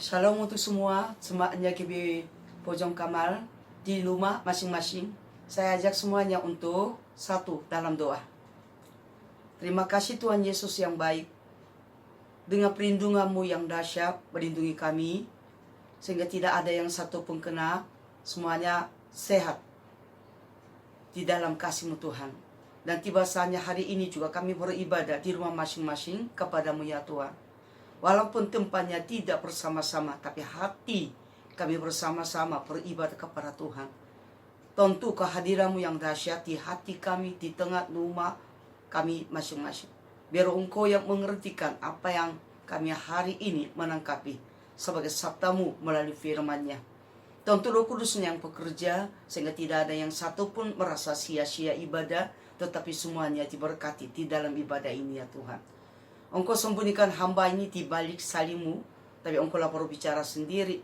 Shalom untuk semua jemaatnya GB Pojong Kamal di rumah masing-masing. Saya ajak semuanya untuk satu dalam doa. Terima kasih Tuhan Yesus yang baik. Dengan perlindungan-Mu yang dahsyat melindungi kami, sehingga tidak ada yang satu pun kena, semuanya sehat di dalam kasih-Mu Tuhan. Dan tiba saatnya hari ini juga kami beribadah di rumah masing-masing kepada-Mu ya Tuhan. Walaupun tempatnya tidak bersama-sama, tapi hati kami bersama-sama beribadah kepada Tuhan. Tentu kehadiran-Mu yang dahsyat di hati kami, di tengah rumah kami masing-masing. Biar Engkau yang mengertikan apa yang kami hari ini menangkapi sebagai sabda-Mu melalui firman-Nya. Tentu Roh Kudus yang bekerja sehingga tidak ada yang satu pun merasa sia-sia ibadah, tetapi semuanya diberkati di dalam ibadah ini ya Tuhan. Engkau sembunyikan hamba ini di balik salib-Mu, tapi Engkau lah berbicara sendiri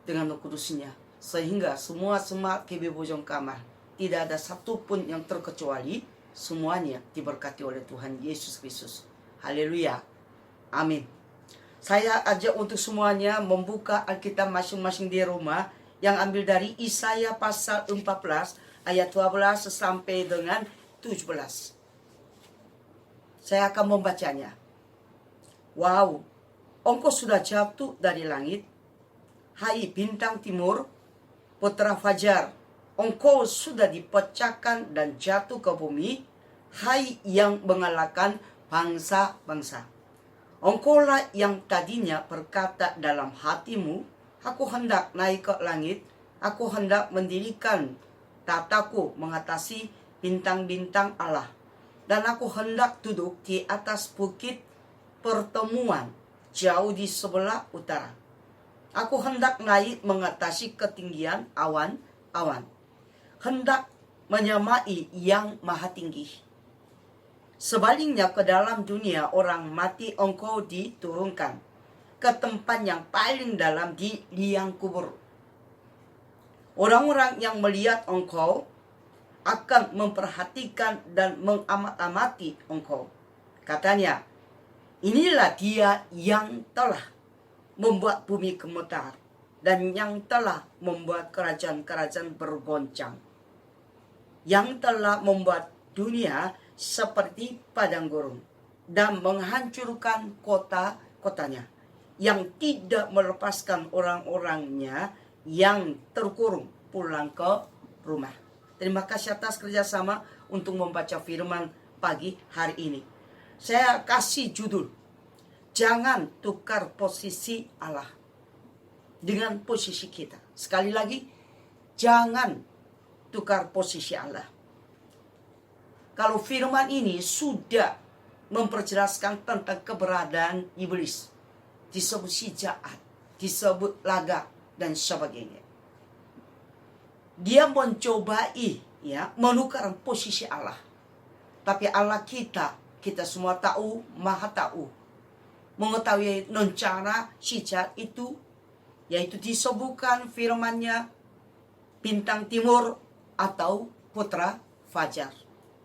dengan Roh Kudus-Nya, sehingga semua semat KB Pojong Kamal tidak ada satu pun yang terkecuali, semuanya diberkati oleh Tuhan Yesus Kristus. Haleluya. Amin. Saya ajak untuk semuanya membuka Alkitab masing-masing di rumah yang ambil dari Yesaya pasal 14 ayat 12 sampai dengan 17. Saya akan membacanya. Wow, Engkau sudah jatuh dari langit, hai bintang timur, putra fajar. Engkau sudah dipecahkan dan jatuh ke bumi, hai yang mengalahkan bangsa-bangsa. Engkaulah yang tadinya berkata dalam hatimu, aku hendak naik ke langit, aku hendak mendirikan tataku mengatasi bintang-bintang Allah. Dan aku hendak duduk di atas bukit pertemuan jauh di sebelah utara. Aku hendak naik mengatasi ketinggian awan-awan. Hendak menyamai yang maha tinggi. Sebaliknya ke dalam dunia orang mati Engkau diturunkan ke tempat yang paling dalam di liang kubur. Orang-orang yang melihat Engkau akan memperhatikan dan mengamat-amati Engkau. Katanya, inilah Dia yang telah membuat bumi gemetar dan yang telah membuat kerajaan-kerajaan bergoncang, yang telah membuat dunia seperti padang gurun dan menghancurkan kota-kotanya, yang tidak melepaskan orang-orangnya yang terkurung pulang ke rumah. Terima kasih atas kerjasama untuk membaca firman pagi hari ini. Saya kasih judul, jangan tukar posisi Allah dengan posisi kita. Sekali lagi, jangan tukar posisi Allah. Kalau firman ini sudah memperjelaskan tentang keberadaan iblis, disebut si jahat, disebut lagak, dan sebagainya. Dia mencobai menukar posisi Allah. Tapi Allah kita semua tahu, maha tahu, mengetahui rencana si jahat itu, yaitu disebutkan firman-Nya bintang timur atau putra fajar,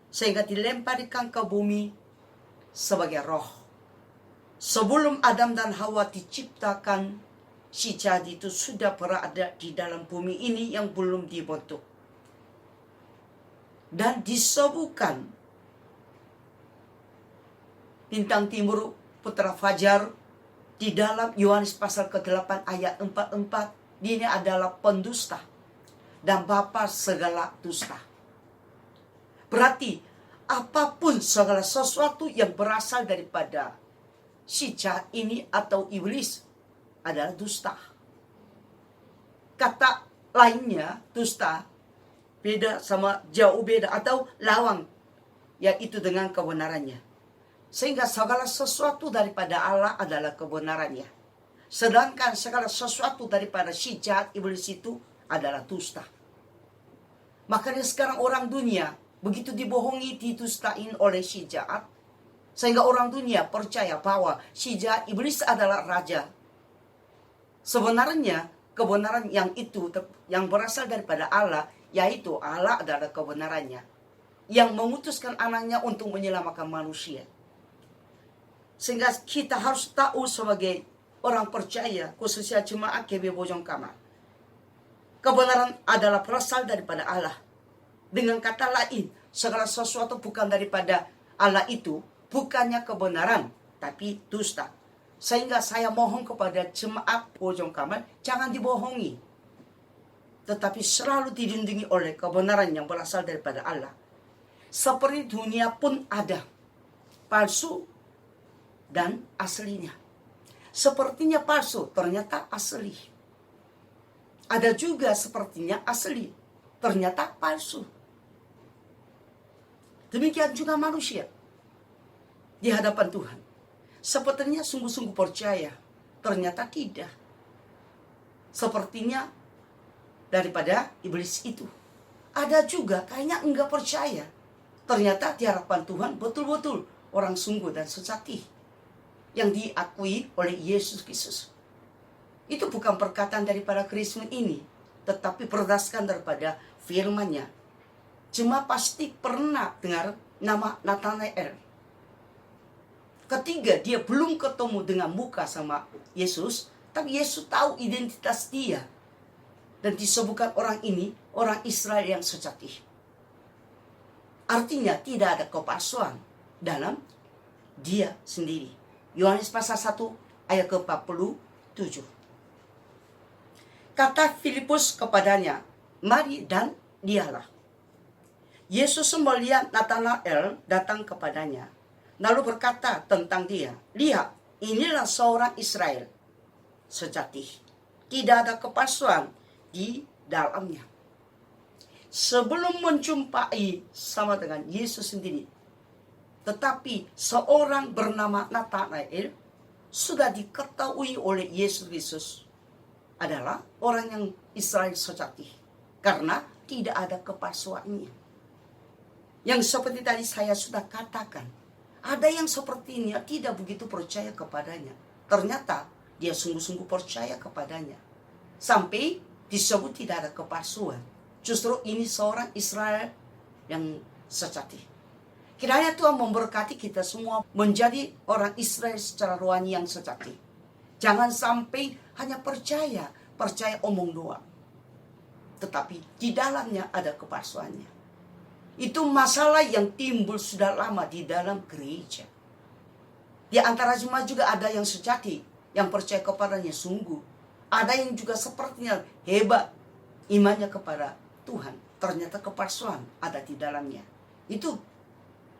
sehingga dilemparkan ke bumi sebagai roh. Sebelum Adam dan Hawa diciptakan, si jahat itu sudah berada di dalam bumi ini yang belum dibentuk. Dan disebutkan bintang timur putra fajar di dalam Yohanes pasal ke-8 ayat 44. Ini adalah pendusta dan bapa segala dusta. Berarti apapun segala sesuatu yang berasal daripada si jahat ini atau iblis adalah dusta. Kata lainnya dusta beda sama jauh beda atau lawan, yaitu dengan kebenarannya. Sehingga segala sesuatu daripada Allah adalah kebenarannya. Sedangkan segala sesuatu daripada si jahat iblis itu adalah dusta. Makanya sekarang orang dunia begitu dibohongi, didustain oleh si jahat, sehingga orang dunia percaya bahwa si jahat iblis adalah raja. Sebenarnya kebenaran yang itu yang berasal daripada Allah, yaitu Allah adalah kebenarannya yang mengutuskan anaknya untuk menyelamatkan manusia. Sehingga kita harus tahu sebagai orang percaya, khususnya jemaat GB Bojong Kamal, kebenaran adalah berasal daripada Allah. Dengan kata lain, segala sesuatu bukan daripada Allah itu bukannya kebenaran, tapi dusta. Sehingga saya mohon kepada jemaat Bojong Kamal, jangan dibohongi, tetapi selalu dilindungi oleh kebenaran yang berasal daripada Allah. Seperti dunia pun ada palsu dan aslinya. Sepertinya palsu, ternyata asli. Ada juga sepertinya asli, ternyata palsu. Demikian juga manusia di hadapan Tuhan. Sepertinya sungguh-sungguh percaya, ternyata tidak. Sepertinya daripada iblis itu. Ada juga kayaknya enggak percaya, ternyata di hadapan Tuhan betul-betul orang sungguh dan sejati yang diakui oleh Yesus Kristus. Itu bukan perkataan daripada Kristus ini, tetapi berdasarkan daripada firman-Nya. Cuma pasti pernah dengar nama Nathanael. Ketika dia belum ketemu dengan muka sama Yesus, tapi Yesus tahu identitas dia. Dan disebutkan orang ini, orang Israel yang sejati. Artinya tidak ada kepalsuan dalam dia sendiri. Yohanes pasal 1 ayat ke-47. Kata Filipus kepadanya, mari, dan dialah. Yesus melihat Nathanael datang kepadanya, lalu berkata tentang dia, lihat, inilah seorang Israel sejati. Tidak ada kepalsuan di dalamnya. Sebelum menjumpai sama dengan Yesus sendiri, tetapi seorang bernama Nathanael sudah diketahui oleh Yesus Kristus adalah orang yang Israel sejati, karena tidak ada kepalsuannya. Yang seperti tadi saya sudah katakan, ada yang sepertinya tidak begitu percaya kepadanya, ternyata dia sungguh-sungguh percaya kepadanya, sampai disebut tidak ada kepalsuan. Justru ini seorang Israel yang sejati. Kiranya Tuhan memberkati kita semua menjadi orang Israel secara rohani yang sejati. Jangan sampai hanya percaya omong doang, tetapi di dalamnya ada kepalsuannya. Itu masalah yang timbul sudah lama di dalam gereja. Di antara jemaat juga ada yang sejati, yang percaya kepadanya sungguh. Ada yang juga sepertinya hebat imannya kepada Tuhan, ternyata kepalsuan ada di dalamnya. Itu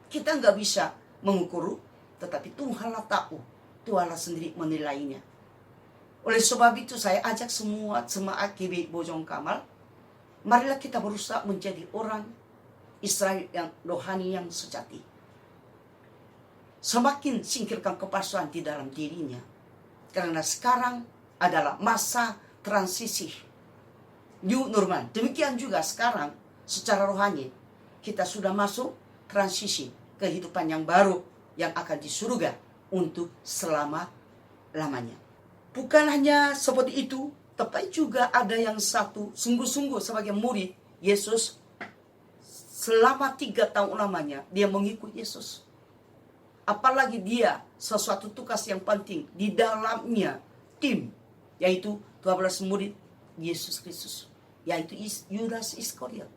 kita nggak bisa mengukur, tetapi Tuhanlah tahu, Tuhanlah sendiri menilainya. Oleh sebab itu saya ajak semua jemaat GB Bojong Kamal, marilah kita berusaha menjadi orang Israel yang rohani yang sejati. Semakin singkirkan kepalsuan di dalam dirinya, karena sekarang adalah masa transisi new normal. Demikian juga sekarang secara rohani kita sudah masuk transisi kehidupan yang baru yang akan di surga untuk selama-lamanya. Bukan hanya seperti itu, tetapi juga ada yang satu sungguh-sungguh sebagai murid Yesus selama 3 tahun lamanya dia mengikuti Yesus. Apalagi dia sesuatu tugas yang penting di dalamnya tim, yaitu 12 murid Yesus Kristus, yaitu Yudas Iskariot.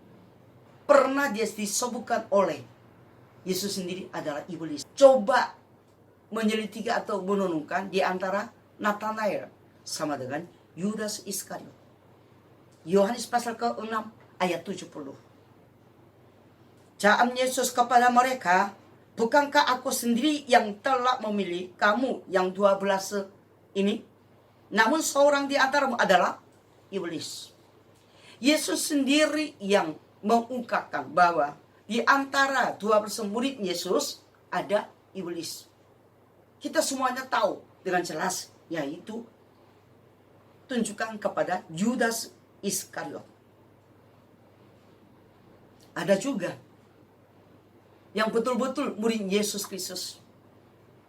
Pernah dia disebutkan oleh Yesus sendiri adalah iblis. Coba menyelidiki atau menenungkan di antara Nathanael sama dengan Yudas Iskariot. Yohanes pasal ke-6 ayat 70. Jawab Yesus kepada mereka, bukankah aku sendiri yang telah memilih kamu yang 12 ini? Namun seorang di antaramu adalah iblis. Yesus sendiri yang mengungkapkan bahwa di antara 12 murid Yesus ada iblis. Kita semuanya tahu dengan jelas, yaitu tunjukkan kepada Yudas Iskariot. Ada juga yang betul-betul murid Yesus Kristus.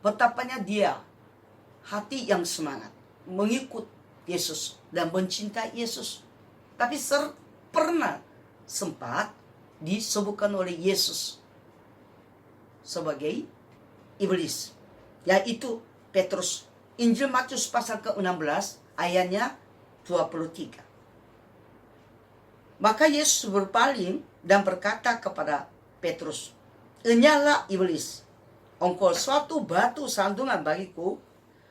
Betapanya dia hati yang semangat mengikut Yesus dan mencintai Yesus. Tapi pernah sempat disebutkan oleh Yesus sebagai iblis, yaitu Petrus Injil Matius pasal ke-16 ayatnya 23. Maka Yesus berpaling dan berkata kepada Petrus, "Enyalah iblis, engkau suatu batu sandungan bagiku,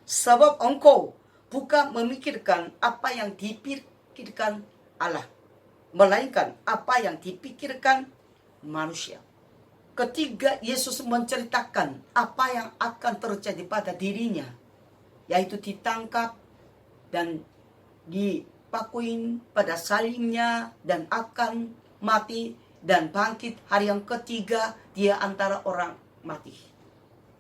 sebab engkau bukan memikirkan apa yang dipikirkan Allah, melainkan apa yang dipikirkan manusia." Ketika Yesus menceritakan apa yang akan terjadi pada dirinya, yaitu ditangkap dan dipakuin pada salibnya dan akan mati dan bangkit hari yang ketiga, dia antara orang mati.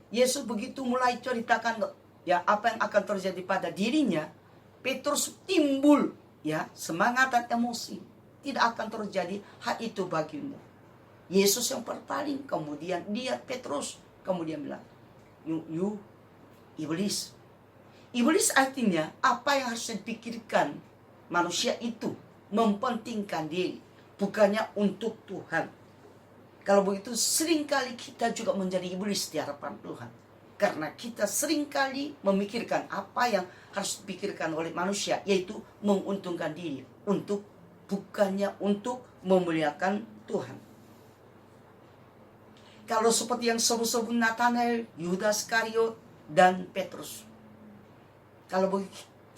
Yesus begitu mulai ceritakan ya apa yang akan terjadi pada dirinya, Petrus timbul ya semangat dan emosi. Tidak akan terjadi hal itu bagimu. Yesus yang berpaling, kemudian dia Petrus kemudian bilang, you iblis. Iblis artinya apa yang harus dipikirkan manusia itu mempentingkan diri, bukannya untuk Tuhan. Kalau begitu seringkali kita juga menjadi iblis di hadapan Tuhan. Karena kita seringkali memikirkan apa yang harus dipikirkan oleh manusia, yaitu menguntungkan diri, bukannya untuk memuliakan Tuhan. Kalau seperti yang sebut-sebut Nathanael, Yudas Iskariot, dan Petrus.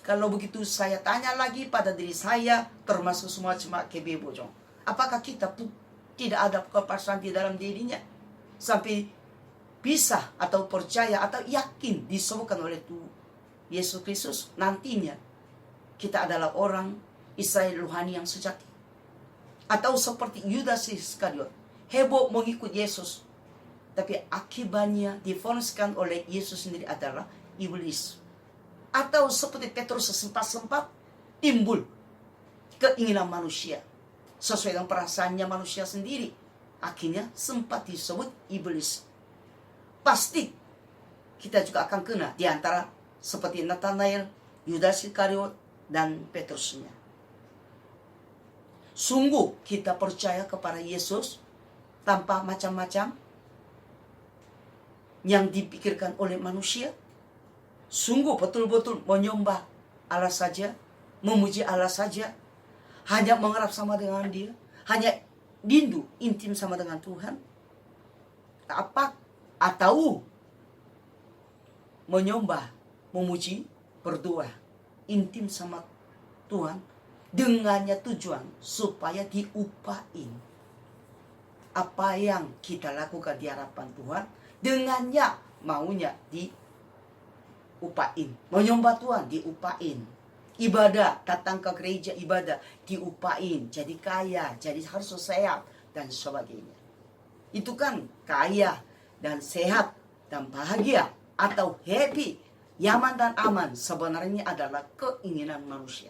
Kalau begitu saya tanya lagi pada diri saya, termasuk semua jemaat KB Bojong. Apakah kita tidak ada kepastian di dalam dirinya? Sampai bisa atau percaya atau yakin disembuhkan oleh Tuhan Yesus Kristus nantinya. Kita adalah orang Israel rohani yang sejati. Atau seperti Yudas Iskariot, heboh mengikut Yesus. Tapi akibatnya divoniskan oleh Yesus sendiri adalah iblis. Atau seperti Petrus sempat timbul keinginan manusia sesuai dengan perasaannya manusia sendiri. Akhirnya sempat disebut iblis. Pasti kita juga akan kena di antara seperti Nathanael, Yudas Iskariot, dan Petrusnya. Sungguh kita percaya kepada Yesus tanpa macam-macam yang dipikirkan oleh manusia. Sungguh betul-betul menyembah Allah saja, memuji Allah saja, hanya mengharap sama dengan Dia, hanya rindu intim sama dengan Tuhan. Atau menyembah, memuji, berdoa intim sama Tuhan dengannya tujuan supaya diupain apa yang kita lakukan di hadapan Tuhan, dengannya maunya diupain. Menyembah Tuhan diupain. Ibadah, datang ke gereja ibadah diupain. Jadi kaya, jadi harus sehat dan sebagainya. Itu kan kaya dan sehat dan bahagia atau happy, nyaman dan aman sebenarnya adalah keinginan manusia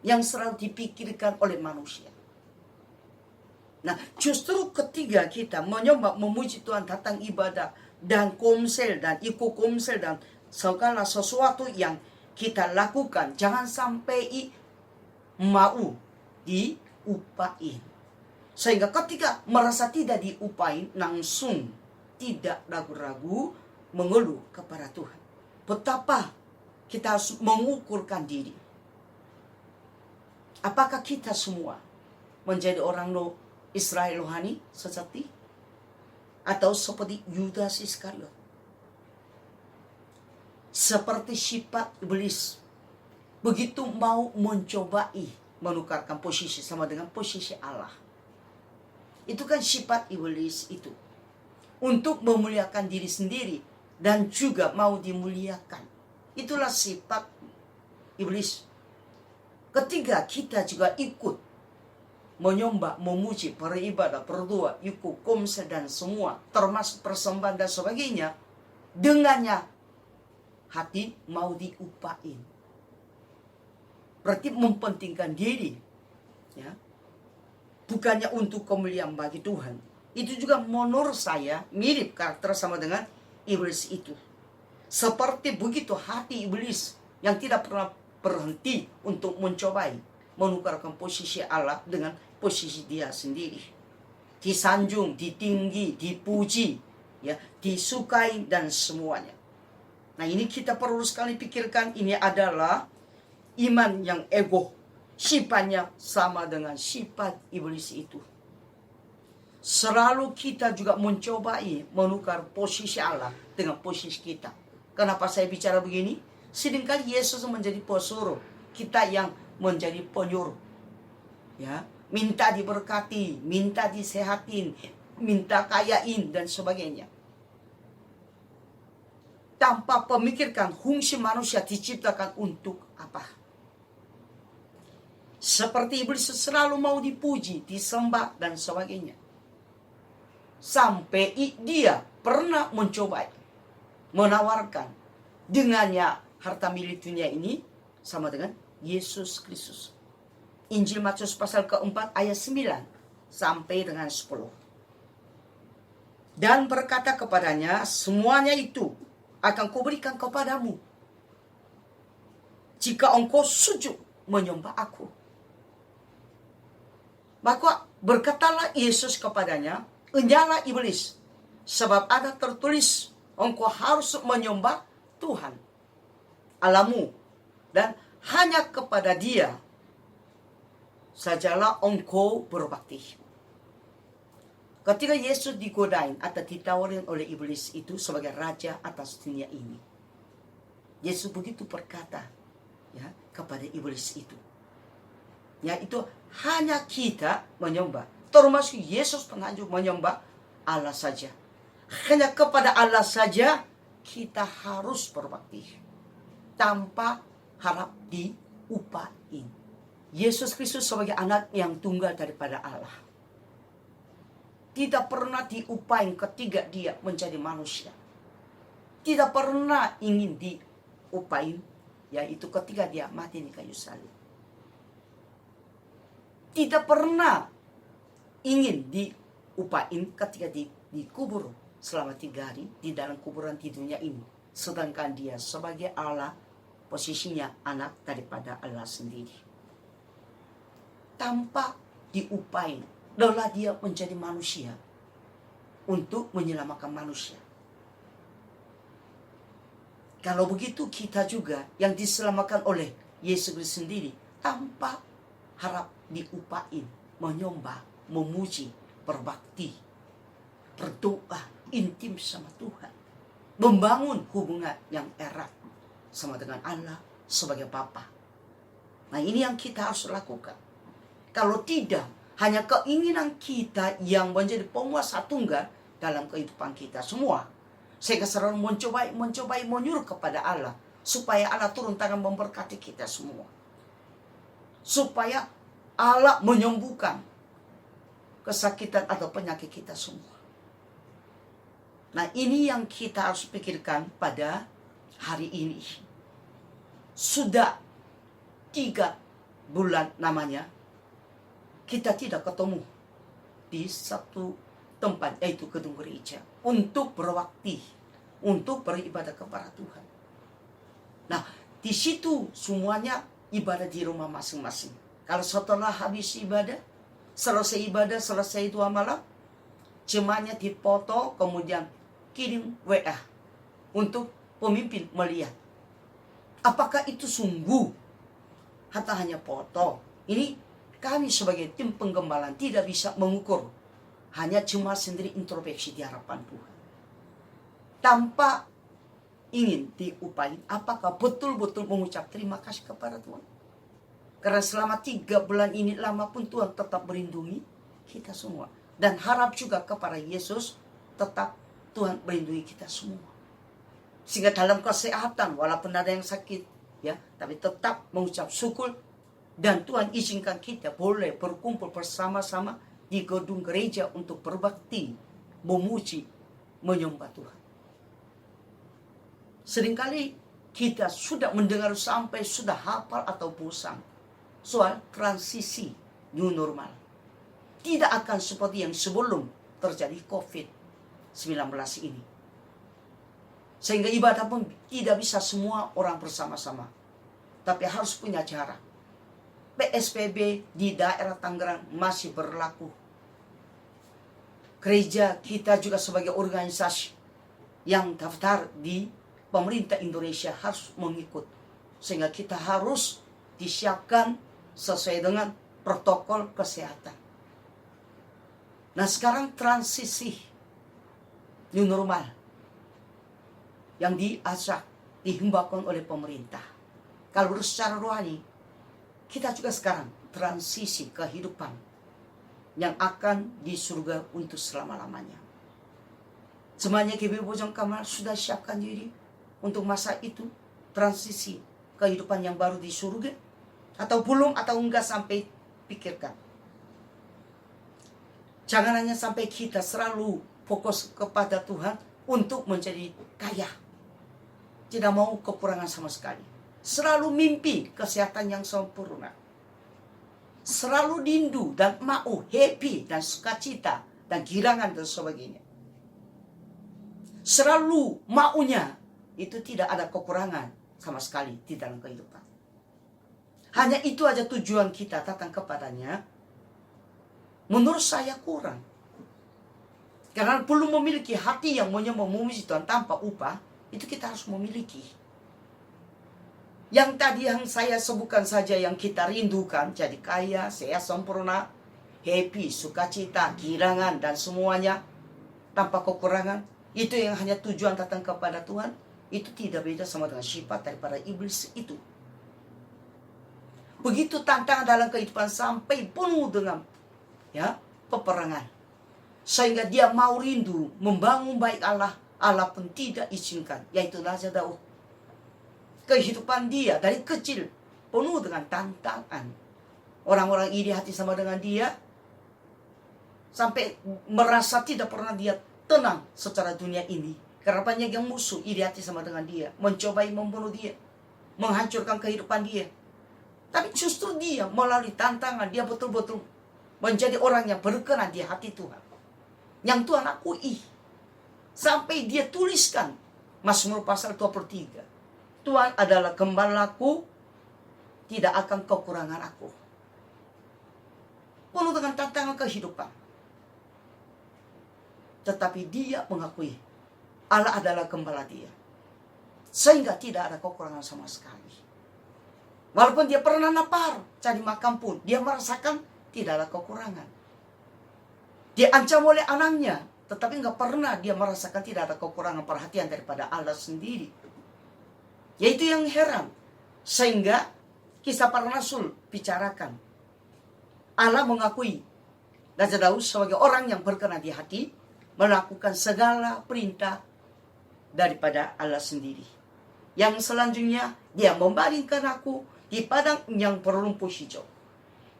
yang selalu dipikirkan oleh manusia. Nah, justru ketika kita menyembah, memuji Tuhan, datang ibadah, dan komsel, dan ikut komsel, dan segala sesuatu yang kita lakukan, jangan sampai mau diupain. Sehingga ketika merasa tidak diupain, langsung tidak ragu-ragu mengeluh kepada Tuhan. Betapa kita harus mengukurkan diri. Apakah kita semua menjadi orang Israel rohani sejati, atau seperti Yudas Iskariot, seperti sifat iblis, begitu mau mencobai menukarkan posisi sama dengan posisi Allah. Itu kan sifat iblis itu, untuk memuliakan diri sendiri dan juga mau dimuliakan. Itulah sifat iblis. Ketika kita juga ikut menyembah, memuji, beribadah, berdoa, ikut komsel dan semua, termasuk persembahan dan sebagainya, dengannya hati mau diupain. Berarti mempentingkan diri, ya, bukannya untuk kemuliaan bagi Tuhan. Itu juga menurut saya mirip karakter sama dengan iblis itu. Seperti begitu hati iblis yang tidak pernah berhenti untuk mencobai menukarkan posisi Allah dengan posisi dia sendiri. Disanjung, ditinggi, dipuji, ya, disukai dan semuanya. Nah, ini kita perlu sekali pikirkan, ini adalah iman yang ego. Sifatnya sama dengan sifat iblis itu. Selalu kita juga mencobai menukar posisi Allah dengan posisi kita. Kenapa saya bicara begini? Seringkali Yesus menjadi pesuruh, kita yang menjadi penyuruh. Ya, minta diberkati, minta disehatin, minta kayain dan sebagainya. Tanpa memikirkan fungsi manusia diciptakan untuk apa. Seperti iblis selalu mau dipuji, disembah dan sebagainya. Sampai dia pernah mencoba menawarkan dengannya harta milik dunia ini sama dengan Yesus Kristus. Injil Matius pasal keempat ayat 9 sampai dengan 10. Dan berkata kepadanya, semuanya itu akan kuberikan kepadamu jika engkau sujud menyembah aku. Maka berkatalah Yesus kepadanya, enyalah iblis, sebab ada tertulis, engkau harus menyembah Tuhan Allahmu, dan hanya kepada Dia sajalah engkau berbakti. Ketika Yesus digodain atau ditawarin oleh iblis itu sebagai raja atas dunia ini, Yesus begitu berkata ya kepada iblis itu, yaitu hanya kita menyembah, termasuk Yesus penganjur menyembah Allah saja. Hanya kepada Allah saja kita harus berbakti, tanpa harap diupain. Yesus Kristus sebagai anak yang tunggal daripada Allah, tidak pernah diupain ketika dia menjadi manusia. Tidak pernah ingin diupain, yaitu ketika dia mati di kayu salib. Tidak pernah ingin diupain ketika dikubur selama 3 hari di dalam kuburan di dunia ini. Sedangkan dia sebagai Allah, posisinya anak daripada Allah sendiri. Tanpa diupain, lelah dia menjadi manusia untuk menyelamatkan manusia. Kalau begitu kita juga yang diselamatkan oleh Yesus sendiri tanpa harap diupain, menyembah, memuji, berbakti, berdoa intim sama Tuhan, membangun hubungan yang erat sama dengan Allah sebagai Bapa. Nah, ini yang kita harus lakukan. Kalau tidak, hanya keinginan kita yang menjadi penguasa tunggal dalam kehidupan kita semua, sehingga selalu mencobai menyuruh kepada Allah supaya Allah turun tangan memberkati kita semua, supaya Allah menyembuhkan kesakitan atau penyakit kita semua. Nah, ini yang kita harus pikirkan pada hari ini. Sudah 3 bulan namanya kita tidak ketemu di satu tempat, yaitu gedung gereja, untuk berbakti, untuk beribadah kepada Tuhan. Nah, di situ semuanya ibadah di rumah masing-masing. Kalau setelah habis ibadah, selesai 2 malam, jemaatnya dipoto, kemudian kirim WA untuk pemimpin melihat. Apakah itu sungguh atau hanya foto? Ini kami sebagai tim penggembalaan tidak bisa mengukur. Hanya jemaat sendiri introspeksi di hadapan Tuhan. Tanpa ingin diupain, apakah betul-betul mengucap terima kasih kepada Tuhan? Karena selama 3 bulan ini lama pun Tuhan tetap melindungi kita semua. Dan harap juga kepada Yesus tetap Tuhan melindungi kita semua. Sehingga dalam kesehatan, walaupun ada yang sakit, ya, tapi tetap mengucap syukur. Dan Tuhan izinkan kita boleh berkumpul bersama-sama di gedung gereja untuk berbakti, memuji, menyembah Tuhan. Seringkali kita sudah mendengar sampai sudah hafal atau bosan soal transisi new normal. Tidak akan seperti yang sebelum terjadi COVID-19 ini. Sehingga ibadah pun tidak bisa semua orang bersama-sama, tapi harus punya jarak. PSBB di daerah Tangerang masih berlaku. Gereja kita juga sebagai organisasi yang daftar di pemerintah Indonesia harus mengikut. Sehingga kita harus disiapkan sesuai dengan protokol kesehatan. Nah sekarang transisi new normal yang diajak, dihimbaukan oleh pemerintah. Kalau secara rohani, kita juga sekarang transisi kehidupan yang akan di surga untuk selama-lamanya. Semuanya GBI Bojong Kamal sudah siapkan diri untuk masa itu, transisi kehidupan yang baru di surga, atau belum atau enggak, sampai pikirkan. Jangan hanya sampai kita selalu fokus kepada Tuhan untuk menjadi kaya. Tidak mau kekurangan sama sekali. Selalu mimpi kesehatan yang sempurna. Selalu rindu dan mau happy dan sukacita dan girangan dan sebagainya. Selalu maunya itu tidak ada kekurangan sama sekali di dalam kehidupan. Hanya itu aja tujuan kita datang kepadanya. Menurut saya kurang. Karena belum memiliki hati yang memuji Tuhan tanpa upah, itu kita harus memiliki. Yang tadi yang saya sebutkan saja yang kita rindukan, jadi kaya, sehat, sempurna, happy, sukacita, girangan, dan semuanya tanpa kekurangan. Itu yang hanya tujuan datang kepada Tuhan. Itu tidak beda sama dengan sifat daripada iblis itu. Begitu tantangan dalam kehidupan sampai penuh dengan peperangan. Sehingga dia mau rindu membangun baik Allah. Allah pun tidak izinkan. Yaitu Raja Daud. Kehidupan dia dari kecil penuh dengan tantangan. Orang-orang iri hati sama dengan dia. Sampai merasa tidak pernah dia tenang secara dunia ini. Karena banyak yang musuh iri hati sama dengan dia. Mencobai membunuh dia. Menghancurkan kehidupan dia. Tapi justru dia melalui tantangan. Dia betul-betul menjadi orang yang berkenan di hati Tuhan. Yang Tuhan akui. Sampai dia tuliskan Mazmur pasal 23. Tuhan adalah gembalaku. Tidak akan kekurangan aku. Penuh dengan tantangan kehidupan. Tetapi dia mengakui Allah adalah gembala dia. Sehingga tidak ada kekurangan sama sekali. Walaupun dia pernah lapar, cari makan pun, dia merasakan tidak ada kekurangan. Dia ancam oleh anaknya, tetapi nggak pernah dia merasakan tidak ada kekurangan perhatian daripada Allah sendiri. Yaitu yang heran. Sehingga kisah para rasul bicarakan. Allah mengakui Raja Daud sebagai orang yang berkenan di hati, melakukan segala perintah daripada Allah sendiri. Yang selanjutnya, dia membaringkan aku di padang yang berrumput hijau.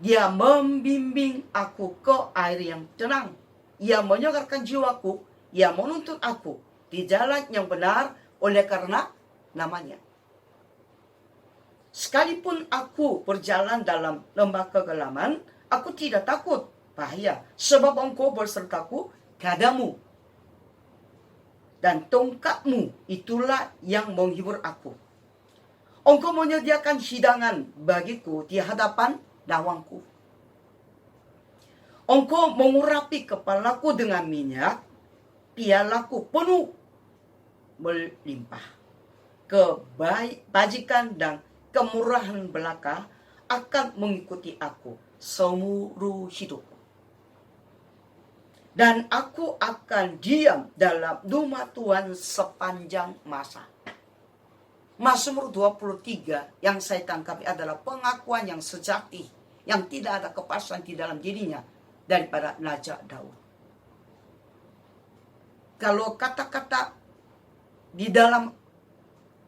Dia membimbing aku ke air yang tenang. Ia menyegarkan jiwaku. Ia menuntun aku di jalan yang benar oleh karena namanya. Sekalipun aku berjalan dalam lembah kegelapan, aku tidak takut bahaya. Sebab engkau bersertaku, gadamu dan tongkatmu itulah yang menghibur aku. Engkau menyediakan hidangan bagiku di hadapan lawanku. Engkau mengurapi kepalaku dengan minyak, pialaku penuh melimpah. Kebajikan dan kemurahan belaka akan mengikuti aku seumur hidupku. Dan aku akan diam dalam rumah Tuhan sepanjang masa. Mazmur 23 yang saya tangkap adalah pengakuan yang sejati. Yang tidak ada kepastian di dalam dirinya daripada Raja Daud. Kalau kata-kata di dalam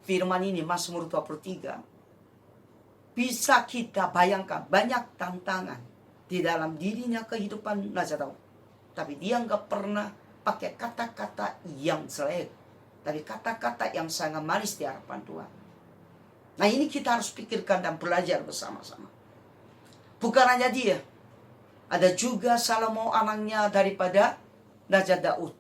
firman ini, Mazmur 23, bisa kita bayangkan banyak tantangan di dalam dirinya kehidupan Raja Daud. Tapi dia nggak pernah pakai kata-kata yang jelek. Tapi kata-kata yang sangat manis di hadapan Tuhan. Nah ini kita harus pikirkan dan belajar bersama-sama. Bukan hanya dia. Ada juga Salomo anaknya daripada Raja Daud.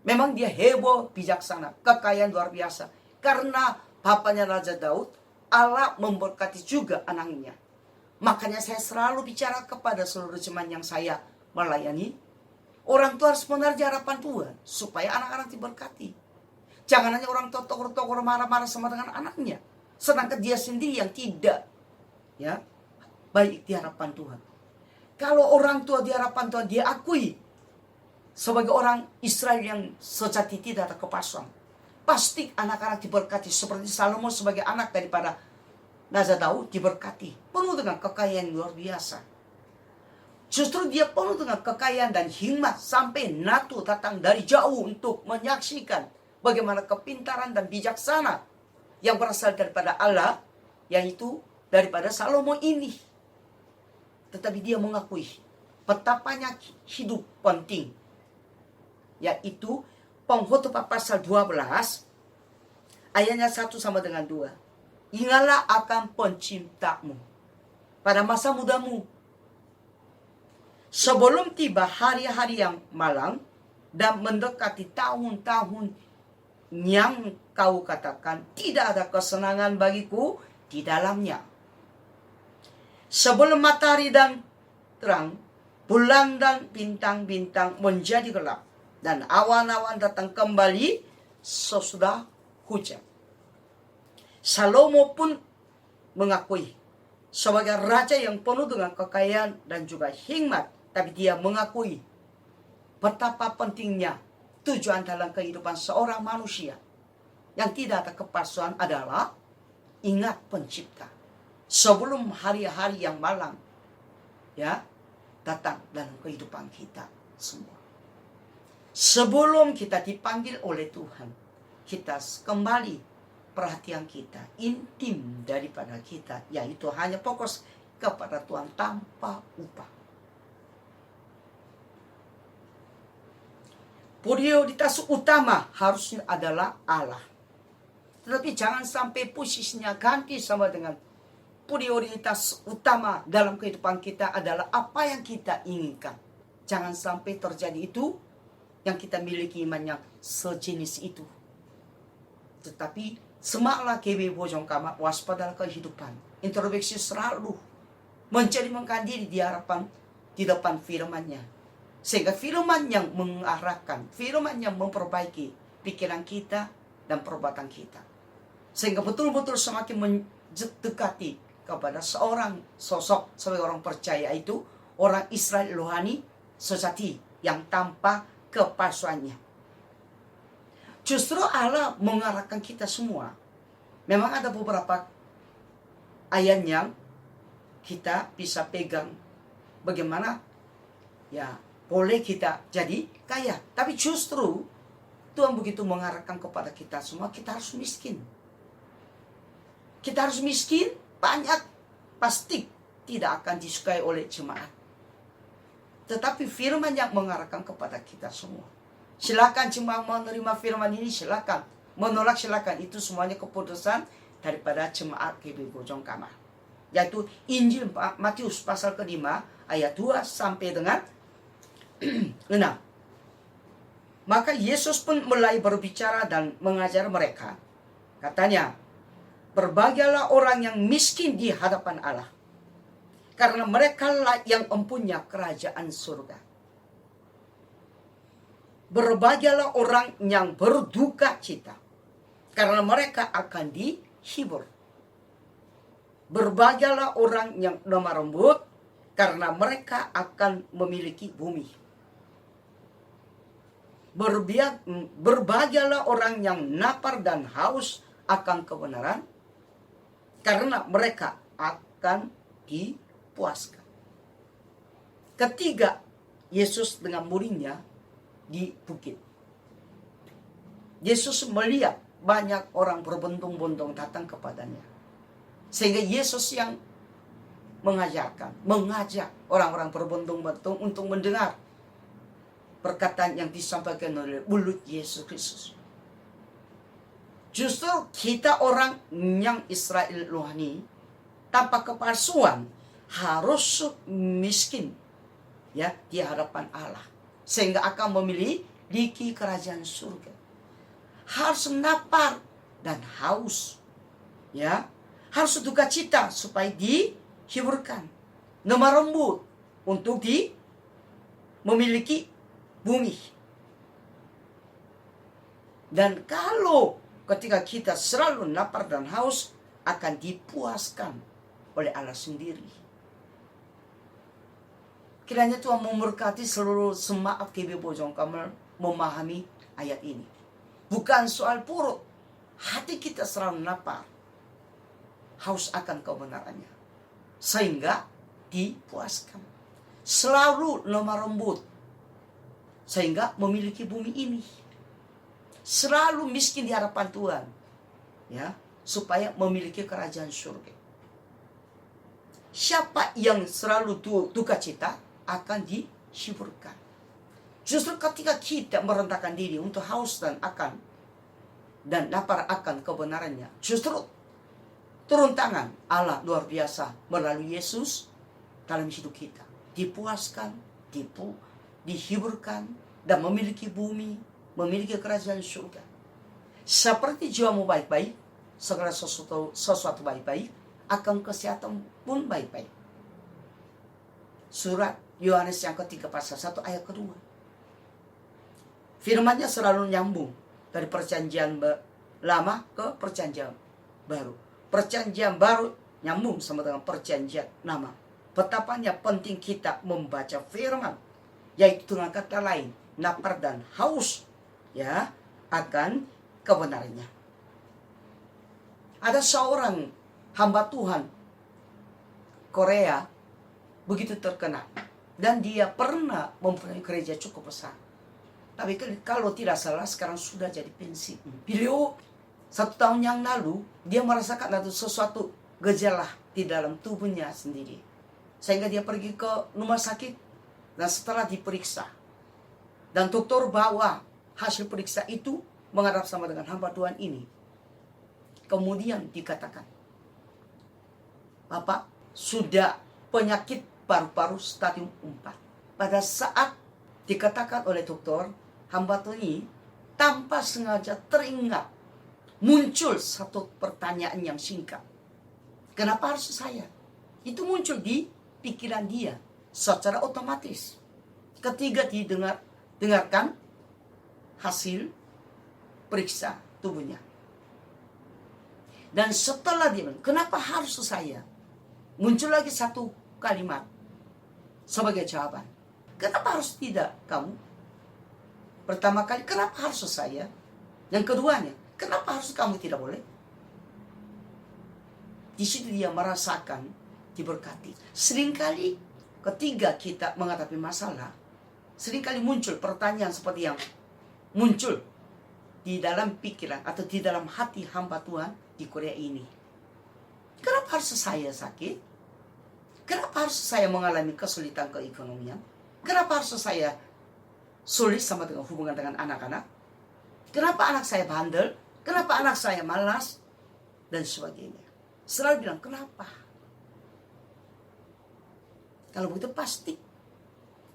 Memang dia heboh, bijaksana, kekayaan luar biasa. Karena bapaknya Raja Daud, Allah memberkati juga anaknya. Makanya saya selalu bicara kepada seluruh jemaat yang saya melayani. Orang tua harus mengerja harapan Tuhan supaya anak-anak diberkati. Jangan hanya orang tua tokoh-tokoh marah-marah sama dengan anaknya, sedangkan dia sendiri yang tidak, ya, baik di hadapan Tuhan. Kalau orang tua di hadapan Tuhan dia akui sebagai orang Israel yang sejati, tidak ada kepalsuan, pasti anak-anak diberkati. Seperti Salomo sebagai anak daripada Raja Daud diberkati, penuh dengan kekayaan luar biasa. Justru dia penuh dengan kekayaan dan hikmat, sampai Natu datang dari jauh untuk menyaksikan bagaimana kepintaran dan bijaksana yang berasal daripada Allah, yaitu daripada Salomo ini. Tetapi dia mengakui betapanya hidup penting, yaitu Pengkhotbah pasal 12 ayatnya 1 sama dengan 2. Ingatlah akan penciptamu pada masa mudamu, sebelum tiba hari-hari yang malang dan mendekati tahun-tahun yang kau katakan tidak ada kesenangan bagiku di dalamnya. Sebelum matahari dan terang, bulan dan bintang-bintang menjadi gelap, dan awan-awan datang kembali sesudah hujan. Salomo pun mengakui sebagai raja yang penuh dengan kekayaan dan juga hikmat, tapi dia mengakui betapa pentingnya tujuan dalam kehidupan seorang manusia yang tidak ada kepalsuan adalah ingat pencipta. Sebelum hari-hari yang malang, ya, datang dalam kehidupan kita semua. Sebelum kita dipanggil oleh Tuhan, kita kembali perhatian kita, intim daripada kita, yaitu hanya fokus kepada Tuhan tanpa upah. Prioritas utama harusnya adalah Allah. Tetapi jangan sampai posisinya ganti sama dengan prioritas utama dalam kehidupan kita adalah apa yang kita inginkan. Jangan sampai terjadi itu, yang kita miliki iman yang sejenis itu. Tetapi semaklah KB Bojong Kamar, waspadalah kehidupan. Introspeksi selalu mencerminkan diri di hadapan, di depan firman-Nya. Sehingga firman yang mengarahkan, firman yang memperbaiki pikiran kita dan perbuatan kita. Sehingga betul-betul semakin mendekati kepada seorang sosok sebagai orang percaya, itu orang Israel rohani sejati yang tanpa kepalsuannya. Justru Allah mengarahkan kita semua. Memang ada beberapa ayat yang kita bisa pegang, bagaimana ya boleh kita jadi kaya. Tapi justru Tuhan begitu mengarahkan kepada kita semua, kita harus miskin. Kita harus miskin, banyak pasti tidak akan disukai oleh jemaat. Tetapi firman yang mengarahkan kepada kita semua. Silakan jemaat menerima firman ini, silakan. Menolak silakan, itu semuanya keputusan daripada jemaat KB Bojong Kamar. Yaitu Injil Matius pasal ke-5 ayat 2 sampai dengan 6. Maka Yesus pun mulai berbicara dan mengajar mereka. Katanya, berbahagialah orang yang miskin di hadapan Allah, karena mereka lah yang mempunyai kerajaan surga. Berbahagialah orang yang berduka cita, karena mereka akan dihibur. Berbahagialah orang yang lemah lembut, karena mereka akan memiliki bumi. Berbahagialah orang yang lapar dan haus akan kebenaran, karena mereka akan dipuaskan. Ketiga, Yesus dengan muridnya di bukit. Yesus melihat banyak orang berbondong-bondong datang kepadanya. Sehingga Yesus yang mengajak orang-orang berbondong-bondong untuk mendengar perkataan yang disampaikan oleh mulut Yesus Kristus. Justru kita orang yang Israel rohani tanpa kepalsuan harus miskin, ya, di hadapan Allah, sehingga akan memiliki kerajaan surga. Harus lapar dan haus, ya, harus duka cita supaya dihiburkan, lemah lembut untuk memiliki bumi. Dan kalau ketika kita selalu lapar dan haus, akan dipuaskan oleh Allah sendiri. Kiranya Tuhan memberkati seluruh jemaat KB Bojong Kamal memahami ayat ini. Bukan soal perut, hati kita selalu lapar, haus akan kebenarannya, sehingga dipuaskan. Selalu lemah lembut, sehingga memiliki bumi ini. Selalu miskin di hadapan Tuhan, ya, supaya memiliki kerajaan surga. Siapa yang selalu duka cita akan dihiburkan. Justru ketika kita merendahkan diri untuk haus dan lapar akan kebenarannya, justru turun tangan Allah luar biasa melalui Yesus dalam hidup kita. Dipuaskan, dihiburkan, dan memiliki bumi, memiliki kerajaan surga. Seperti jiwamu baik-baik, segala sesuatu baik-baik, akan kesehatan pun baik-baik. Surat Yohanes yang ketiga pasal 1 ayat kedua. Firman-Nya selalu nyambung dari perjanjian lama ke perjanjian baru. Perjanjian baru nyambung sama dengan perjanjian lama. Betapanya penting kita membaca firman, yaitu dengan kata lain, lapar dan haus, ya, akan kebenarannya. Ada seorang hamba Tuhan Korea begitu terkenal, dan dia pernah mempunyai gereja cukup besar. Tapi kalau tidak salah sekarang sudah jadi pensiun. Beliau 1 tahun yang lalu dia merasakan ada sesuatu gejala di dalam tubuhnya sendiri, sehingga dia pergi ke rumah sakit. Dan setelah diperiksa, dan dokter bawa hasil periksa itu menghadap sama dengan hamba Tuhan ini, kemudian dikatakan, Bapak sudah penyakit paru-paru stadium 4. Pada saat dikatakan oleh dokter, hamba Tuhan ini tanpa sengaja teringat, muncul satu pertanyaan yang singkat. Kenapa harus saya? Itu muncul di pikiran dia secara otomatis ketika dengarkan hasil periksa tubuhnya. Dan setelah dia bilang, kenapa harus saya? Muncul lagi satu kalimat sebagai jawaban. Kenapa harus tidak kamu? Pertama kali, kenapa harus saya? Yang keduanya, kenapa harus kamu tidak boleh? Di situ dia merasakan diberkati. Seringkali ketika kita menghadapi masalah, seringkali muncul pertanyaan seperti yang muncul di dalam pikiran atau di dalam hati hamba Tuhan di Korea ini. Kenapa harus saya sakit? Kenapa harus saya mengalami kesulitan keekonomian? Kenapa harus saya sulit sama dengan hubungan dengan anak-anak? Kenapa anak saya bandel? Kenapa anak saya malas? Dan sebagainya. Selalu bilang, kenapa? Kalau begitu pasti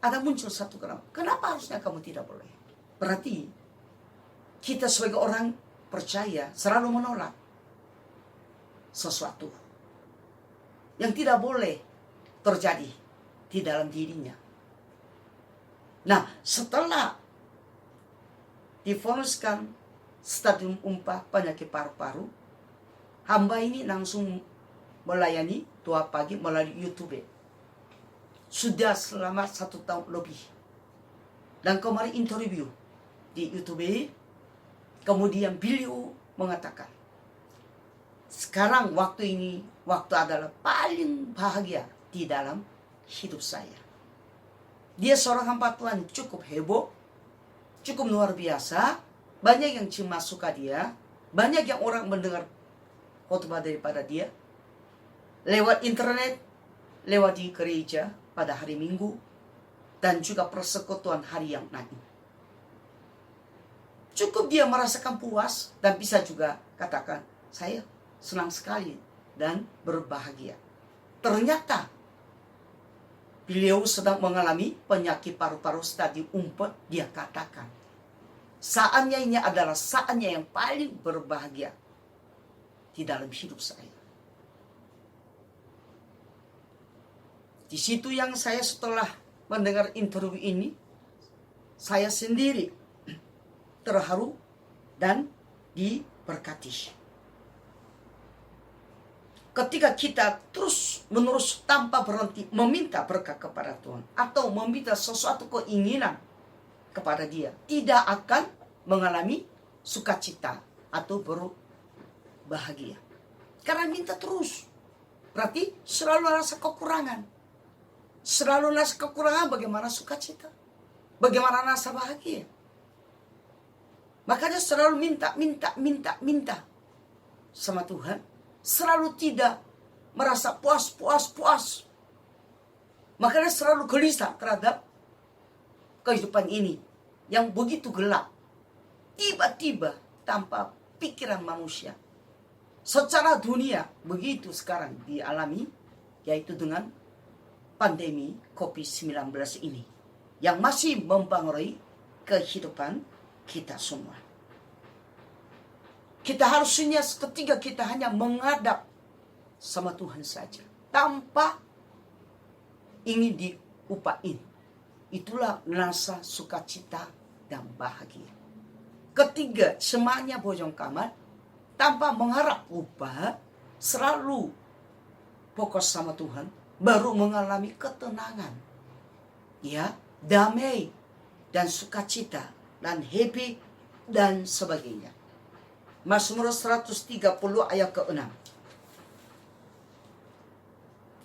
ada muncul satu kenapa. Kenapa harusnya kamu tidak boleh? Berarti kita sebagai orang percaya selalu menolak sesuatu yang tidak boleh terjadi di dalam dirinya. Nah, setelah difoniskan stadium 4 penyakit paru-paru, hamba ini langsung melayani doa pagi melalui YouTube. Sudah selama 1 tahun lebih. Dan kemarin interview di YouTube, kemudian beliau mengatakan, sekarang waktu ini, waktu adalah paling bahagia di dalam hidup saya. Dia seorang hamba Tuhan cukup heboh, cukup luar biasa. Banyak yang cuma suka dia, banyak yang orang mendengar khotbah daripada dia lewat internet, lewat di gereja pada hari Minggu, dan juga persekutuan hari yang lain. Cukup dia merasakan puas dan bisa juga katakan, saya senang sekali dan berbahagia. Ternyata beliau sedang mengalami penyakit paru-paru stadium 4. Dia katakan, saatnya ini adalah saatnya yang paling berbahagia di dalam hidup saya. Di situ yang saya setelah mendengar interview ini, saya sendiri terharu dan diberkati. Ketika kita terus menerus tanpa berhenti meminta berkat kepada Tuhan atau meminta sesuatu keinginan kepada Dia, tidak akan mengalami sukacita atau berbahagia. Karena minta terus, berarti selalu rasa kekurangan. Selalu rasa kekurangan, bagaimana sukacita? Bagaimana rasa bahagia? Makanya selalu minta sama Tuhan. Selalu tidak merasa puas. Makanya selalu gelisah terhadap kehidupan ini yang begitu gelap. Tiba-tiba tanpa pikiran manusia. Secara dunia begitu sekarang dialami, yaitu dengan pandemi COVID-19 ini. Yang masih mempengaruhi kehidupan kita semua. Kita harusnya ketika kita hanya menghadap sama Tuhan saja, tanpa ingin diupain. Itulah rasa sukacita dan bahagia. Ketiga, semuanya bojong kamar, tanpa mengharap upah, selalu fokus sama Tuhan, baru mengalami ketenangan. Ya, damai dan sukacita dan happy dan sebagainya. Mazmur 130 ayat ke-6.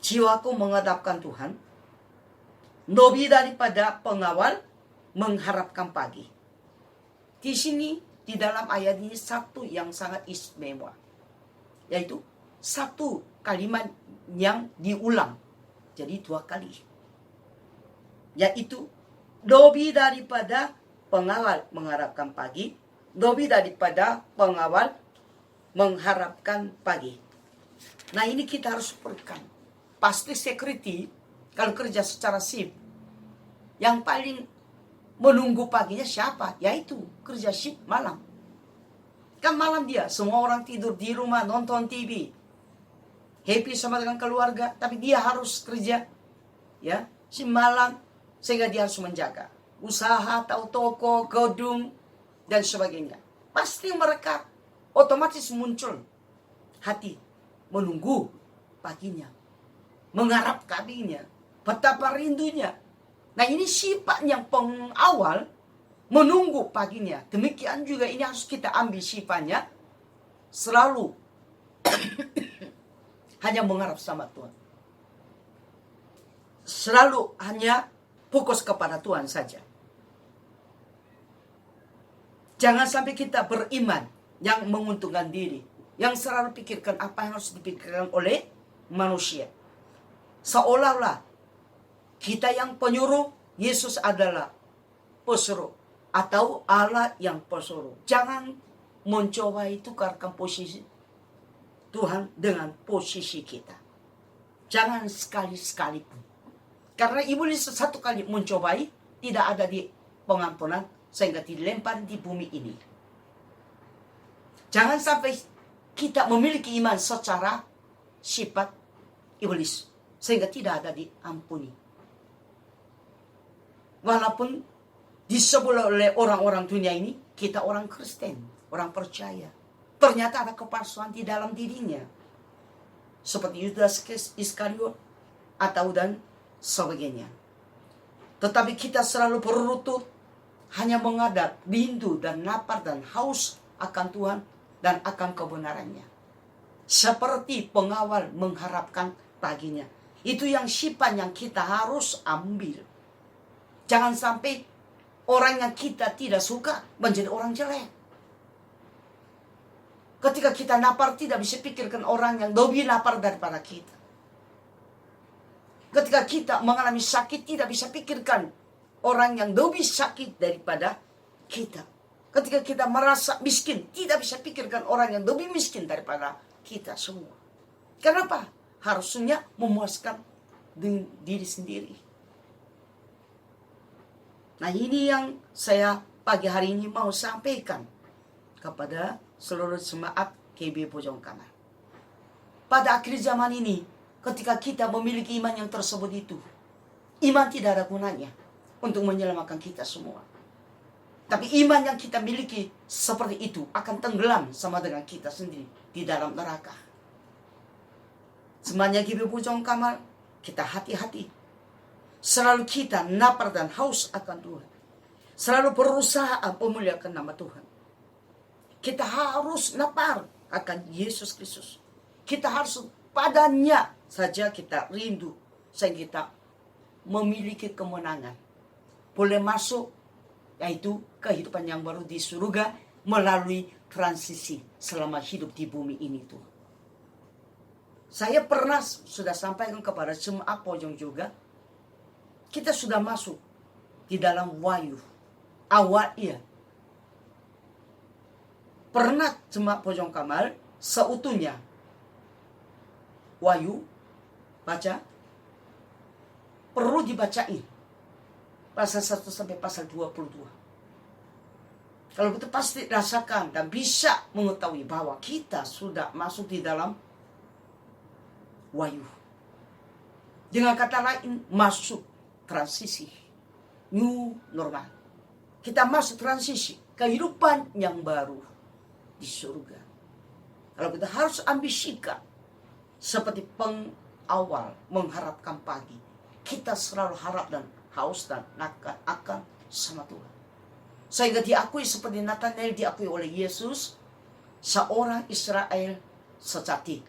Jiwaku menghadapkan Tuhan, lebih daripada pengawal mengharapkan pagi. Di sini, di dalam ayat ini satu yang sangat istimewa, yaitu satu kalimat yang diulang, jadi 2 kali. Yaitu, lebih daripada pengawal mengharapkan pagi, lebih daripada pengawal mengharapkan pagi. Nah, ini kita harus perhatikan. Pasti security, kalau kerja secara shift, yang paling menunggu paginya siapa? Yaitu kerja shift malam. Kan malam dia, semua orang tidur di rumah, nonton TV. Happy sama dengan keluarga, tapi dia harus kerja. Ya, si malam, sehingga dia harus menjaga usaha atau toko, gedung, dan sebagainya. Pasti mereka otomatis muncul hati menunggu paginya, mengharap paginya, betapa rindunya. Nah, ini sifat yang pengawal menunggu paginya. Demikian juga ini harus kita ambil sifatnya selalu hanya mengharap sama Tuhan. Selalu hanya fokus kepada Tuhan saja. Jangan sampai kita beriman yang menguntungkan diri, yang selalu pikirkan apa yang harus dipikirkan oleh manusia. Seolah-olah kita yang penyuruh, Yesus adalah pesuruh, atau Allah yang pesuruh. Jangan mencoba tukarkan posisi Tuhan dengan posisi kita. Jangan sekali-sekali pun. Karena iblis satu kali mencobai, tidak ada di pengampunan, sehingga dilempar di bumi ini. Jangan sampai kita memiliki iman secara sifat iblis, sehingga tidak ada diampuni. Walaupun disebut oleh orang-orang dunia ini, kita orang Kristen, orang percaya. Ternyata ada kepalsuan di dalam dirinya. Seperti Yudas Iskariot atau dan sebagainya. Tetapi kita selalu berlutut, hanya menghadap, rindu dan lapar dan haus akan Tuhan dan akan kebenarannya. Seperti pengawal mengharapkan paginya. Itu yang sifat yang kita harus ambil. Jangan sampai orang yang kita tidak suka menjadi orang jelek. Ketika kita lapar, tidak bisa pikirkan orang yang lebih lapar daripada kita. Ketika kita mengalami sakit, tidak bisa pikirkan orang yang lebih sakit daripada kita. Ketika kita merasa miskin, tidak bisa pikirkan orang yang lebih miskin daripada kita semua. Kenapa? Harusnya memuaskan diri sendiri. Nah, ini yang saya pagi hari ini mau sampaikan kepada seluruh jemaat KB Bojong Kamar. Pada akhir zaman ini, ketika kita memiliki iman yang tersebut itu, iman tidak ada gunanya untuk menyelamatkan kita semua. Tapi iman yang kita miliki seperti itu akan tenggelam sama dengan kita sendiri di dalam neraka. Semuanya gibi bujong kamal, kita hati-hati. Selalu kita lapar dan haus akan Tuhan. Selalu berusaha memuliakan nama Tuhan. Kita harus lapar akan Yesus Kristus. Kita harus padanya saja kita rindu. Sehingga kita memiliki kemenangan. Boleh masuk yaitu kehidupan yang baru di surga melalui transisi selama hidup di bumi ini tuh. Saya pernah sudah sampaikan kepada jemaat Pojong juga, kita sudah masuk di dalam Wahyu awalnya. Pernah jemaat Pojong Kamal seutuhnya Wahyu baca, perlu dibacain pasal 1 sampai pasal 22. Kalau begitu pasti rasakan dan bisa mengetahui bahwa kita sudah masuk di dalam Wahyu. Dengan kata lain, masuk transisi new normal. Kita masuk transisi kehidupan yang baru di surga. Kalau kita harus ambisikan seperti pengawal mengharapkan pagi, kita selalu harap dan haus dan akan sama Tuhan. Sehingga diakui seperti Nathanael diakui oleh Yesus, seorang Israel sejati,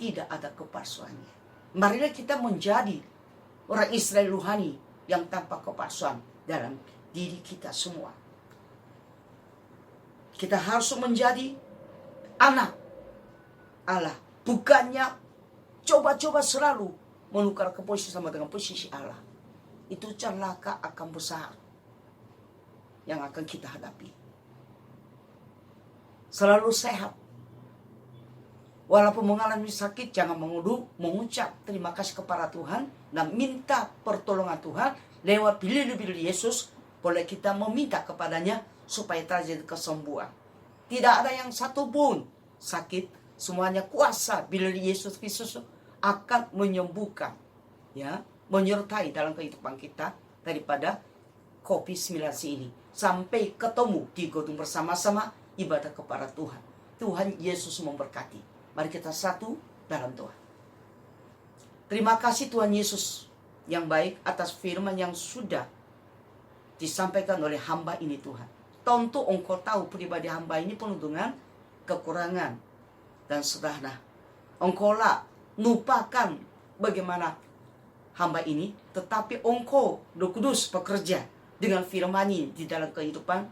tidak ada kepalsuannya. Marilah kita menjadi orang Israel rohani yang tanpa kepalsuan dalam diri kita semua. Kita harus menjadi anak Allah, bukannya coba-coba selalu menukar ke posisi sama dengan posisi Allah. Itu celaka akan besar yang akan kita hadapi. Selalu sehat. Walaupun mengalami sakit, jangan mengucap terima kasih kepada Tuhan dan minta pertolongan Tuhan lewat bilih-bilih Yesus. Boleh kita meminta kepadanya supaya terjadi kesembuhan. Tidak ada yang satu pun sakit, semuanya kuasa bilih Yesus Kristus akan menyembuhkan, ya, menyertai dalam kehidupan kita daripada COVID-19 ini. Sampai ketemu di gedung bersama-sama ibadah kepada Tuhan. Tuhan Yesus memberkati. Mari kita satu dalam doa. Terima kasih Tuhan Yesus yang baik atas firman yang sudah disampaikan oleh hamba ini Tuhan. Tentu Engkau tahu pribadi hamba ini penuh dengan kekurangan dan sederhana. Engkau lah lupakan bagaimana hamba ini, tetapi Engkau Roh Kudus bekerja dengan firman ini di dalam kehidupan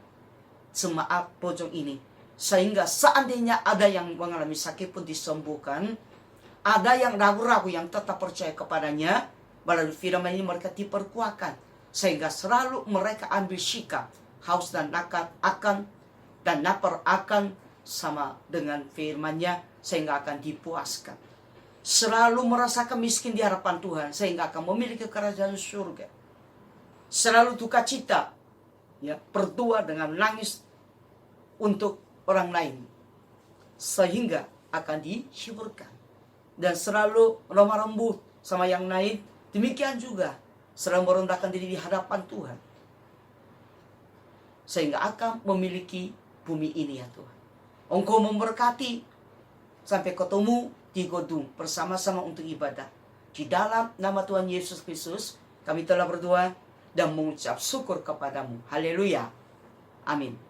jemaat Pojong ini. Sehingga seandainya ada yang mengalami sakit pun disembuhkan, ada yang ragu-ragu yang tetap percaya kepadanya, melalui firman ini mereka diperkuatkan. Sehingga selalu mereka ambil sikap haus dan lapar akan sama dengan firman-Nya, sehingga akan dipuaskan. Selalu merasakan miskin di hadapan Tuhan, sehingga akan memiliki kerajaan surga. Selalu duka cita, ya, berdoa dengan nangis untuk orang lain, sehingga akan dihiburkan. Dan selalu lemah lembut sama yang lain, demikian juga selalu merendahkan diri di hadapan Tuhan, sehingga akan memiliki bumi ini, ya Tuhan. Engkau memberkati sampai ketemu di gedung bersama-sama untuk ibadah. Di dalam nama Tuhan Yesus Kristus kami telah berdoa dan mengucap syukur kepadamu. Haleluya. Amin.